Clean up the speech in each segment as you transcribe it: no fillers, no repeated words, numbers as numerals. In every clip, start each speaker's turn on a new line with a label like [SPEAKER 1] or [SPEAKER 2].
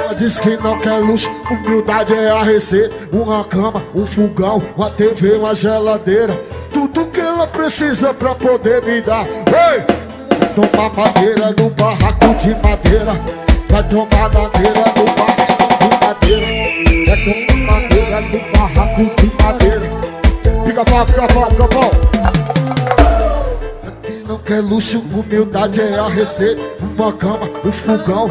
[SPEAKER 1] Ela diz que não quer luxo, humildade é a receita. Uma cama, um fogão, uma TV, uma geladeira. Tudo que ela precisa pra poder me dar. Ei! Vai tomar madeira no barraco de madeira. Vai tomar madeira no barraco de madeira. Vai tomar madeira no barraco de madeira. Pica-pau, pica-pau, pica-pau. Quem não quer luxo, humildade é a receita. Uma cama, um fogão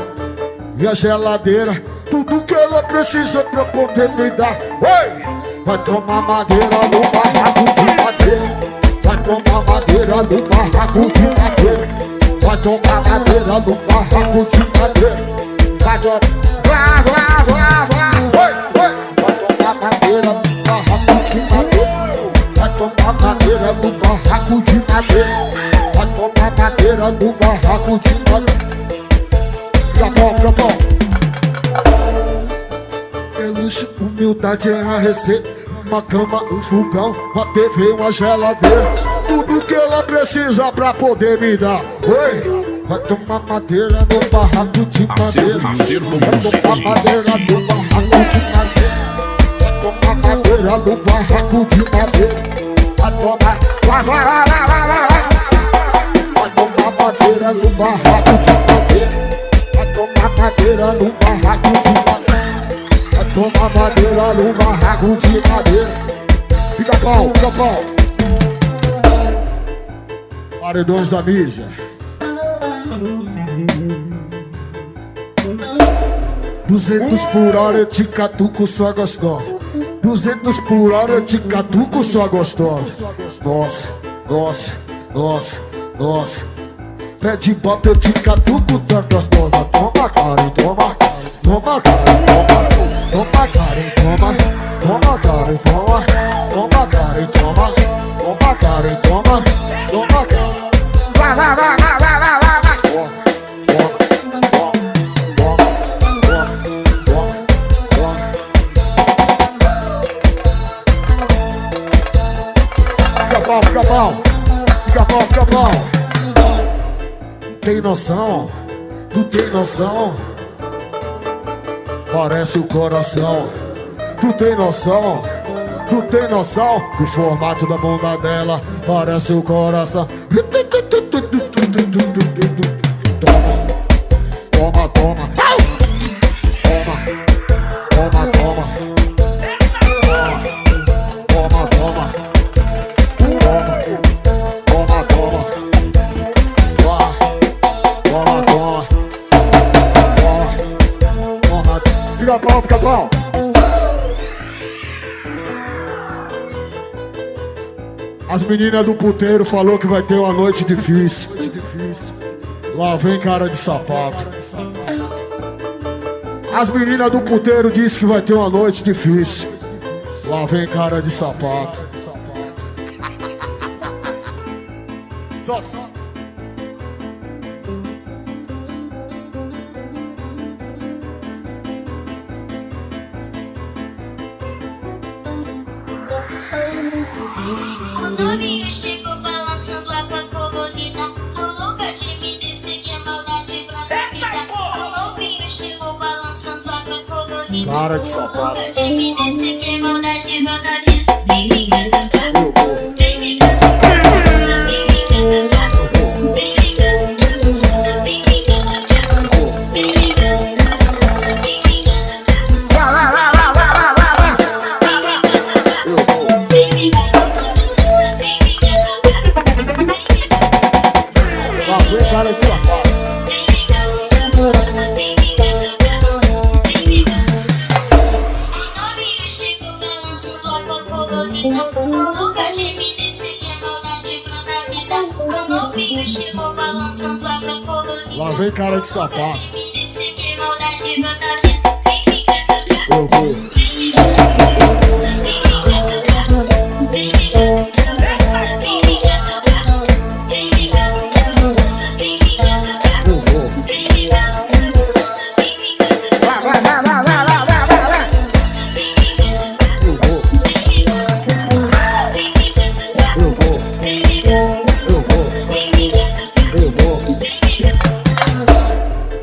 [SPEAKER 1] e a geladeira. Tudo que ela precisa pra poder me dar. Oi! Vai tomar madeira no barraco de madeira. Vai tomar madeira no barraco de madeira. Vai tomar madeira no barraco de madeira. Vai tomar madeira no barraco de madeira. Vai tomar madeira no barraco de madeira. Vai tomar madeira no barraco de madeira. Pica-pau, pica-pau. É luxo, humildade é a receita. Uma cama, um fogão, uma TV, uma geladeira. Tudo que ela precisa pra poder me dar. Oi! Vai tomar madeira no barraco de madeira. Vai tomar madeira no barraco de madeira. Vai tomar madeira no barraco de madeira. Vai tomar, vai tomar madeira no barraco de madeira. Vai tomar madeira no barraco de madeira. Vai tomar madeira no barraco de madeira. Pica-pau, pica-pau. Paredões da mídia. 200 por hora eu te catuco, sua gostosa. 200 por hora eu te catuco, sua gostosa. Nossa, nossa, nossa, nossa. Pede bota eu te catuco, tão gostosa. Toma cara, toma, toma cara, toma. Toma cara, toma, toma cara, toma. Toma cara, toma, toma cara, toma. Toma cara. Vai, vai, vai, vai, vai, vai, vai. Pica-pau, pica-pau, pica-pau, pica-pau. Tem noção? Tu tem noção? Parece o coração. Tu tem noção? Tu tem noção? Que o formato da bunda dela parece o coração. Toma, toma, toma. Toma, toma, toma. Toma, toma. Toma, toma. Toma, toma. Toma. Pica-pau, pica-pau. As meninas do puteiro falou que vai ter uma noite difícil. Lá vem cara de sapato. As meninas do puteiro disse que vai ter uma noite difícil. Lá vem cara de sapato. Solta, solta.
[SPEAKER 2] O novinho chegou balançando a tua colorida. Tô louca de me descer que é maldade pra tua vida. O novinho chegou balançando a tua colorida.
[SPEAKER 1] Cara de sapato.
[SPEAKER 2] Tô louca de me descer que é maldade pra tua vida. Vem me cantar, vem me cantar, vem me cantar, vem me cantar, vem me cantar, vem me cantar, vem me cantar.
[SPEAKER 1] Vai, vai, vai, vai, vai, vai, vai.
[SPEAKER 2] Vem me cantar.
[SPEAKER 1] Lá vem cara de sapato. Lá vem cara de sapato. Eu vou.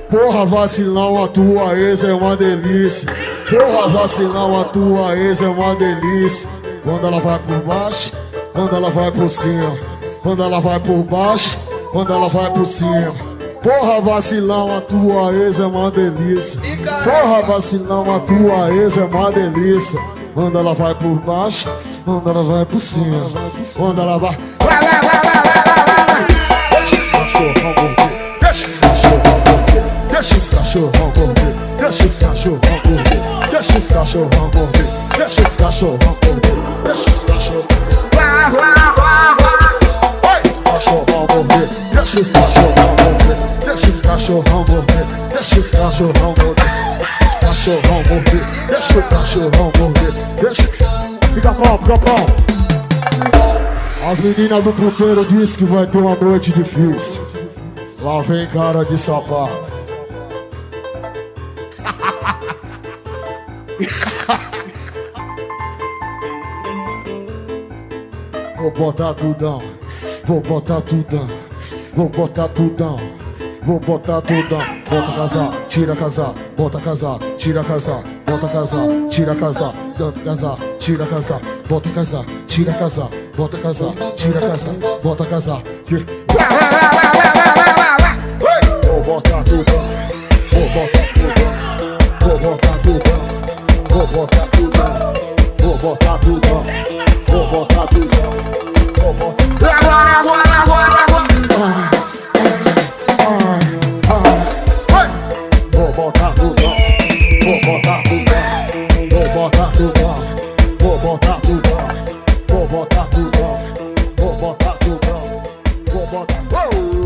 [SPEAKER 1] Porra, Porra, vacilão, a tua ex é uma delícia. Porra, vacilão, a tua ex é uma delícia. Quando ela vai por baixo, quando ela vai por cima. Quando ela vai por baixo, quando ela vai por cima. Porra, vacilão, a tua ex é uma delícia. Porra, vacilão, a tua ex é uma delícia. Quando ela vai por baixo, quando ela vai por cima. Quando ela vai... Deixa esse cachorrão morder. Deixa esse cachorrão morder. Deixa esse cachorrão morder. Deixa esse cachorrão morder. Deixa esse cachorrão morder. Deixa esse cachorrão morder. Deixa esse cachorrão cachorrão morder. Deixa esse cachorrão morder. Deixa esse cachorrão morder. Deixa esse cachorrão morder. Cachorrão morder. Deixa o cachorrão morder. Deixa... Fica bom, fica bom. As meninas do puteiro dizem que vai ter uma noite difícil. Lá vem cara de sapato. Vou botar tudão. Vou botar tudão. Vou botar tudão. Vou botar tudão. Bota casar, tira casar. Bota casar, tira casar. Bota casar, tira casar. Bota casar, tira casar. Bota casar, tira casar. Bota casar, tira casar. Bota casar, tira. Vou botar tudão. Vou botar tudão. Vou botar tudão. Vou botar tudão. Vou botar tudão. Vou botar tudão. Vou botar. Agora. Vou botar tudão. Vou botar tudão. Vou botar tudão. Vou botar tudão. Vou botar tudão. Vou botar tudão. Vou botar.